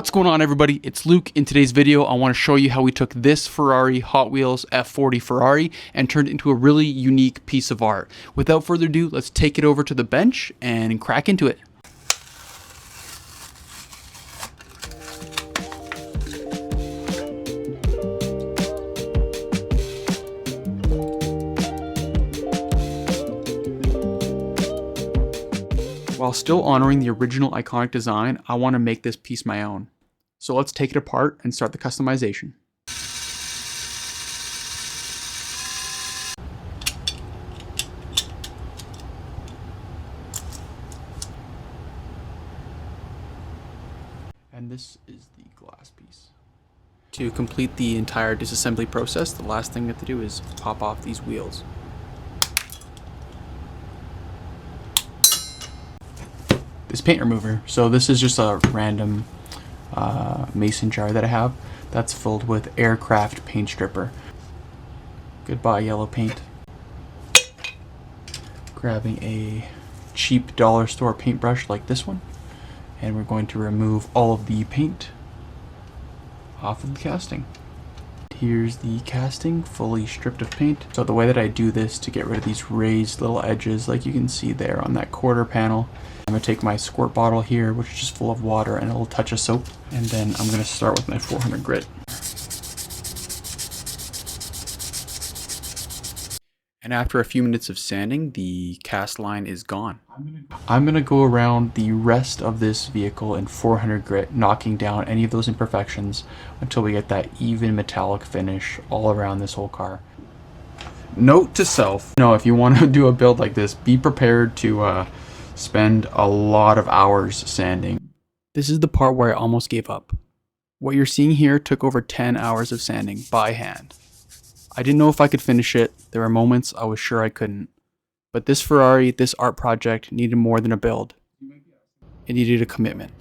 What's going on, everybody? It's Luke. In today's video, I want to show you how we took this Ferrari Hot Wheels F40 Ferrari and turned it into a really unique piece of art. Without further ado, let's take it over to the bench and crack into it. While still honoring the original iconic design, I want to make this piece my own. So let's take it apart and start the customization. And this is the glass piece. To complete the entire disassembly process, the last thing we have to do is pop off these wheels. This paint remover. So this is just a random mason jar that I have that's filled with aircraft paint stripper. Goodbye yellow paint. Grabbing a cheap dollar store paintbrush like this one, and we're going to remove all of the paint off of the casting. Here's the casting fully stripped of paint. So the way that I do this to get rid of these raised little edges, like you can see there on that quarter panel, I'm gonna take my squirt bottle here, which is just full of water and a little touch of soap, and then I'm gonna start with my 400 grit. And after a few minutes of sanding, the cast line is gone. I'm gonna go around the rest of this vehicle in 400 grit, knocking down any of those imperfections until we get that even metallic finish all around this whole car. Note to self, if you want to do a build like this, be prepared to spend a lot of hours sanding. This is the part where I almost gave up. What you're seeing here took over 10 hours of sanding by hand. I didn't know if I could finish it. There were moments I was sure I couldn't. But this Ferrari, this art project, needed more than a build. It needed a commitment.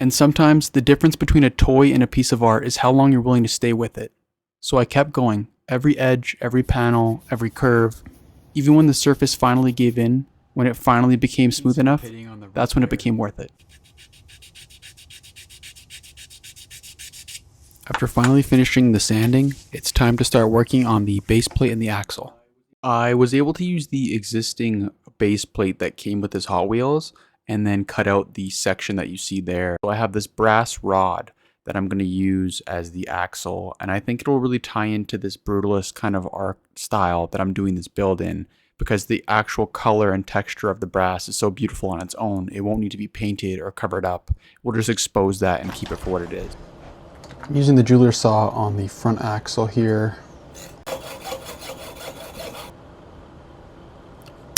And sometimes the difference between a toy and a piece of art is how long you're willing to stay with it. So I kept going. Every edge, every panel, every curve. Even when the surface finally gave in, when it finally became smooth enough, that's when it became worth it. After finally finishing the sanding, it's time to start working on the base plate and the axle. I was able to use the existing base plate that came with this Hot Wheels and then cut out the section that you see there. So I have this brass rod that I'm going to use as the axle, and I think it'll really tie into this brutalist kind of art style that I'm doing this build in, because the actual color and texture of the brass is so beautiful on its own. It won't need to be painted or covered up. We'll just expose that and keep it for what it is. I'm using the jeweler saw on the front axle here.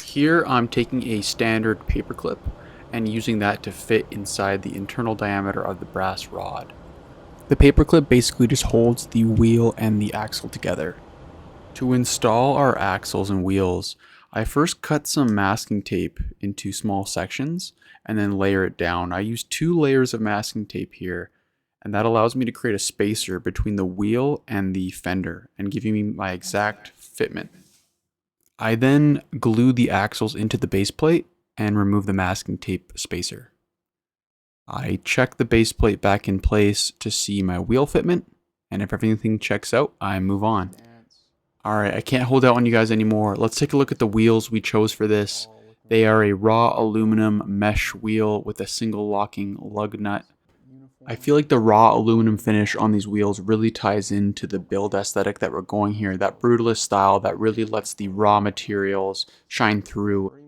Here I'm taking a standard paper clip and using that to fit inside the internal diameter of the brass rod. The paper clip basically just holds the wheel and the axle together. To install our axles and wheels, I first cut some masking tape into small sections and then layer it down. I use 2 layers of masking tape here, and that allows me to create a spacer between the wheel and the fender and giving me my exact fitment. I then glue the axles into the base plate and remove the masking tape spacer. I check the base plate back in place to see my wheel fitment, and if everything checks out, I move on. Alright, I can't hold out on you guys anymore. Let's take a look at the wheels we chose for this. They are a raw aluminum mesh wheel with a single locking lug nut. I feel like the raw aluminum finish on these wheels really ties into the build aesthetic that we're going here. That brutalist style that really lets the raw materials shine through.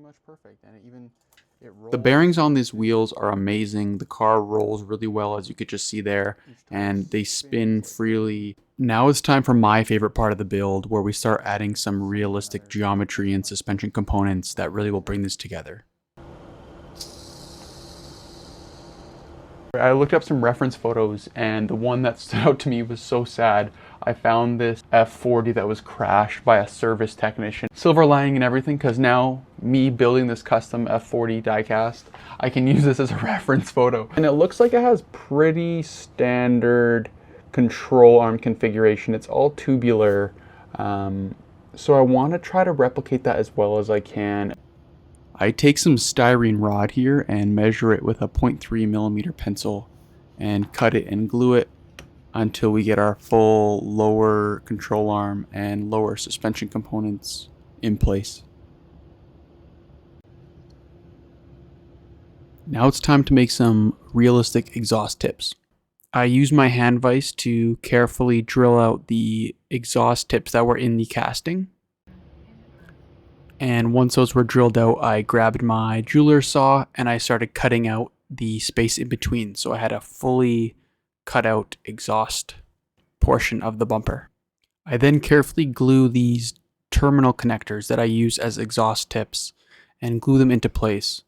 The bearings on these wheels are amazing. The car rolls really well, as you could just see there, and they spin freely. Now it's time for my favorite part of the build, where we start adding some realistic geometry and suspension components that really will bring this together. I looked up some reference photos, and the one that stood out to me was so sad. I found this F40 that was crashed by a service technician. Silver lining and everything, because now me building this custom F40 diecast, I can use this as a reference photo. And it looks like it has pretty standard control arm configuration. It's all tubular, so I want to try to replicate that as well as I can. I take some styrene rod here and measure it with a 0.3mm pencil and cut it and glue it until we get our full lower control arm and lower suspension components in place. Now it's time to make some realistic exhaust tips. I use my hand vise to carefully drill out the exhaust tips that were in the casting. And once those were drilled out, I grabbed my jeweler's saw and I started cutting out the space in between. So I had a fully cut out exhaust portion of the bumper. I then carefully glue these terminal connectors that I use as exhaust tips and glue them into place.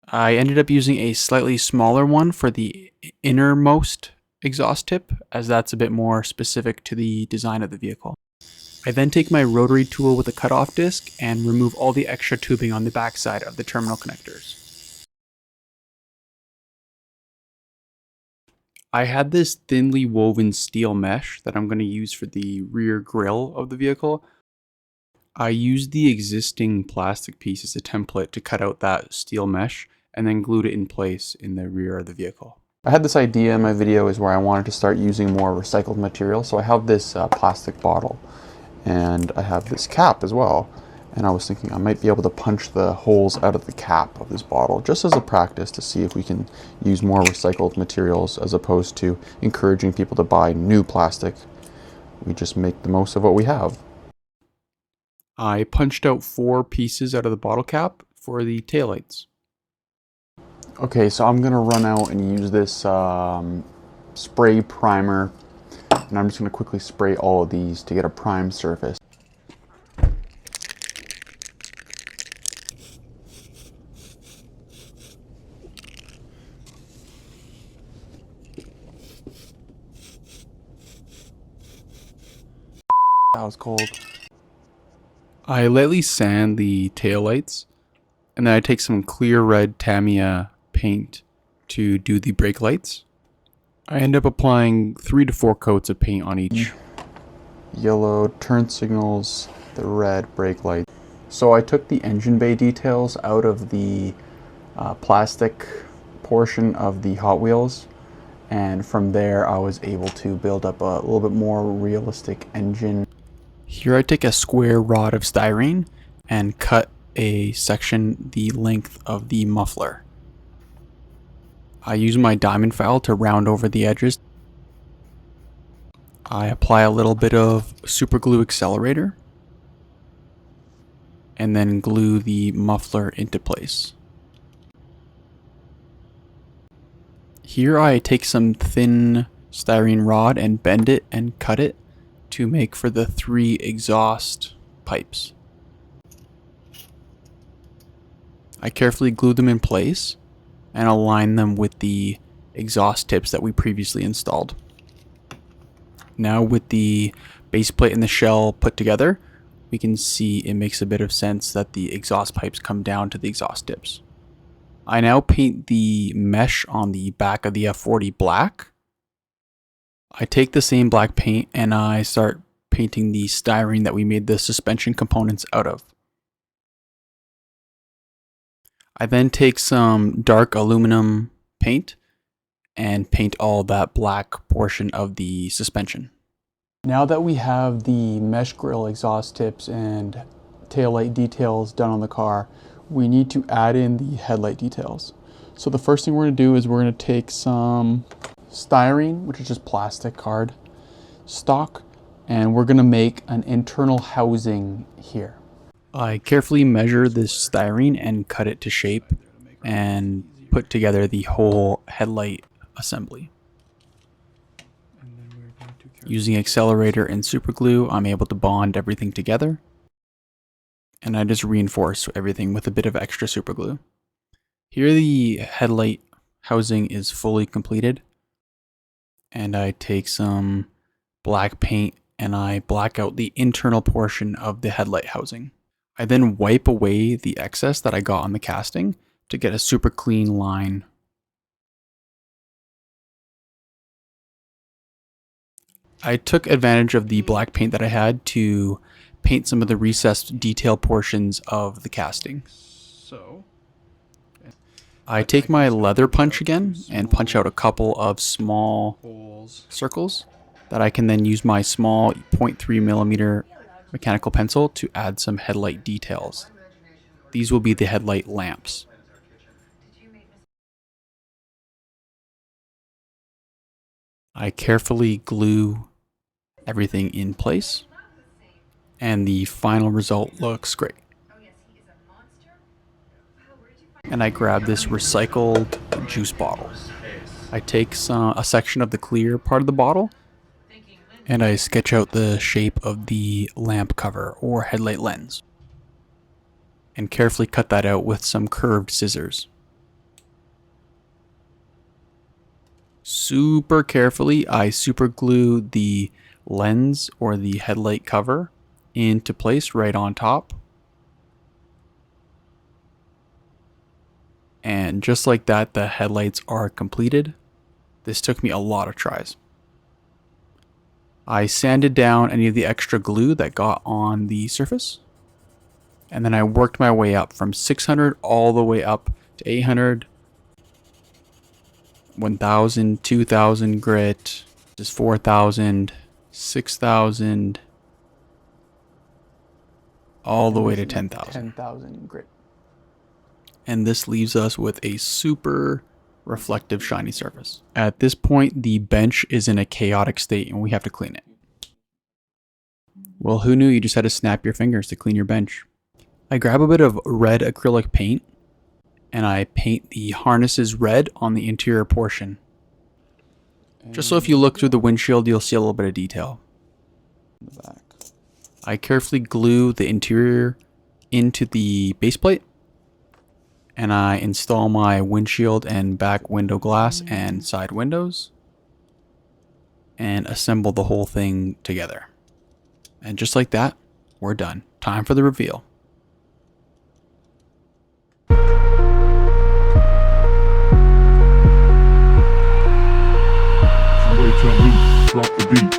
I ended up using a slightly smaller one for the innermost exhaust tip, as that's a bit more specific to the design of the vehicle. I then take my rotary tool with a cutoff disc and remove all the extra tubing on the backside of the terminal connectors. I had this thinly woven steel mesh that I'm going to use for the rear grille of the vehicle. I used the existing plastic piece as a template to cut out that steel mesh and then glued it in place in the rear of the vehicle. I had this idea in my videos where I wanted to start using more recycled material, so I have this plastic bottle and I have this cap as well, and I was thinking I might be able to punch the holes out of the cap of this bottle just as a practice to see if we can use more recycled materials as opposed to encouraging people to buy new plastic. We just make the most of what we have. I punched out 4 pieces out of the bottle cap for the taillights. Okay, so I'm gonna run out and use this spray primer, and I'm just gonna quickly spray all of these to get a primed surface. That was cold. I lightly sand the taillights, and then I take some clear red Tamiya paint to do the brake lights. I end up applying 3 to 4 coats of paint on each. Yellow turn signals, the red brake light. So I took the engine bay details out of the plastic portion of the Hot Wheels, and from there I was able to build up a little bit more realistic engine. Here I take a square rod of styrene and cut a section the length of the muffler. I use my diamond file to round over the edges. I apply a little bit of super glue accelerator and then glue the muffler into place. Here I take some thin styrene rod and bend it and cut it to make for the 3 exhaust pipes. I carefully glue them in place and align them with the exhaust tips that we previously installed. Now with the base plate and the shell put together, we can see it makes a bit of sense that the exhaust pipes come down to the exhaust tips. I now paint the mesh on the back of the F40 black. I take the same black paint and I start painting the styrene that we made the suspension components out of. I then take some dark aluminum paint and paint all that black portion of the suspension. Now that we have the mesh grille exhaust tips and taillight details done on the car, we need to add in the headlight details. So the first thing we're going to do is we're going to take some styrene, which is just plastic card stock, and we're going to make an internal housing here. I carefully measure this styrene and cut it to shape and put together the whole headlight assembly. Using accelerator and super glue, I'm able to bond everything together, and I just reinforce everything with a bit of extra super glue. Here the headlight housing is fully completed, and I take some black paint and I black out the internal portion of the headlight housing. I then wipe away the excess that I got on the casting to get a super clean line. I took advantage of the black paint that I had to paint some of the recessed detail portions of the casting. So I take my leather punch again and punch out a couple of small circles that I can then use my small 0.3mm mechanical pencil to add some headlight details. These will be the headlight lamps. I carefully glue everything in place, and the final result looks great. And I grab this recycled juice bottle. I take a section of the clear part of the bottle, and I sketch out the shape of the lamp cover or headlight lens, and carefully cut that out with some curved scissors. Super carefully, I super glue the lens or the headlight cover into place right on top. And just like that, the headlights are completed. This took me a lot of tries. I sanded down any of the extra glue that got on the surface. And then I worked my way up from 600 all the way up to 800, 1000, 2000 grit, just 4000, 6000, all the way to 10,000. 10,000 grit. And this leaves us with a super reflective, shiny surface. At this point, the bench is in a chaotic state and we have to clean it. Well, who knew you just had to snap your fingers to clean your bench? I grab a bit of red acrylic paint and I paint the harnesses red on the interior portion. Just so if you look through the windshield, you'll see a little bit of detail. I carefully glue the interior into the base plate, and I install my windshield and back window glass and side windows, and assemble the whole thing together. And just like that, we're done. Time for the reveal. Somebody tell me, drop the beat.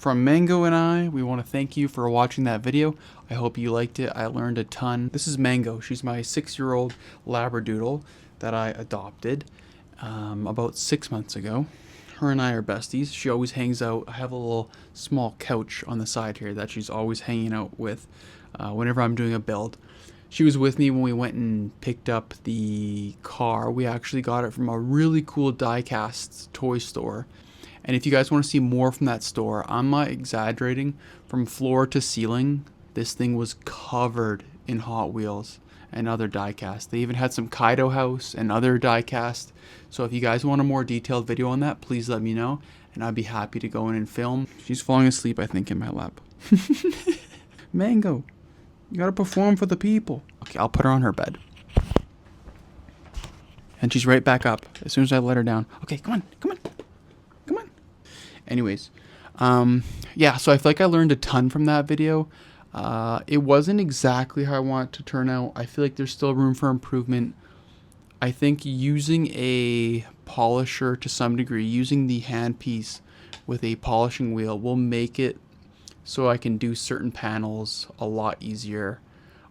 From Mango and I, we want to thank you for watching that video. I hope you liked it. I learned a ton. This is Mango. She's my 6-year-old Labradoodle that I adopted about 6 months ago. Her and I are besties. She always hangs out. I have a little small couch on the side here that she's always hanging out with whenever I'm doing a build. She was with me when we went and picked up the car. We actually got it from a really cool diecast toy store. And if you guys want to see more from that store, I'm not exaggerating. From floor to ceiling, this thing was covered in Hot Wheels and other diecast. They even had some Kaido House and other diecast. So if you guys want a more detailed video on that, please let me know, and I'd be happy to go in and film. She's falling asleep, I think, in my lap. Mango, you gotta perform for the people. Okay, I'll put her on her bed. And she's right back up as soon as I let her down. Okay, come on, come on. Anyways, yeah, so I feel like I learned a ton from that video. It wasn't exactly how I want it to turn out. I feel like there's still room for improvement. I think using a polisher to some degree, using the handpiece with a polishing wheel will make it so I can do certain panels a lot easier.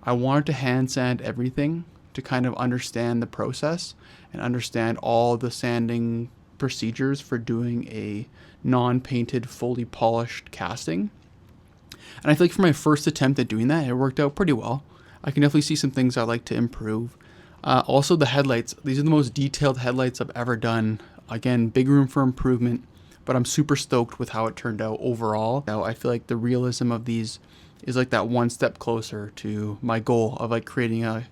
I wanted to hand sand everything to kind of understand the process and understand all the sanding procedures for doing a non-painted, fully polished casting. And I feel like for my first attempt at doing that, it worked out pretty well. I can definitely see some things I'd like to improve. Also, the headlights. These are the most detailed headlights I've ever done. Again, big room for improvement, but I'm super stoked with how it turned out overall. Now, I feel like the realism of these is like that one step closer to my goal of like creating a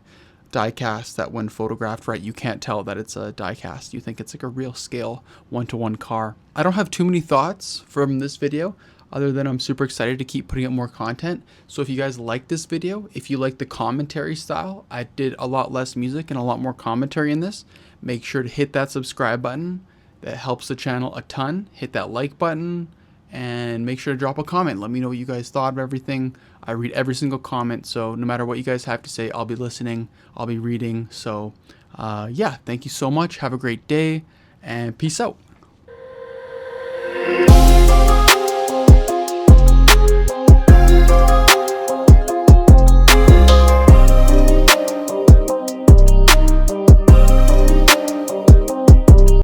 diecast that when photographed right, you can't tell that it's a diecast. You think it's like a real scale one-to-one car. I don't have too many thoughts from this video other than I'm super excited to keep putting out more content. So if you guys like this video, if you like the commentary style, I did a lot less music and a lot more commentary in this. Make sure to hit that subscribe button. That helps the channel a ton. Hit that like button and make sure to drop a comment. Let me know what you guys thought of everything. I read every single comment, so no matter what you guys have to say, I'll be listening, I'll be reading. So yeah, thank you so much. Have a great day and peace out.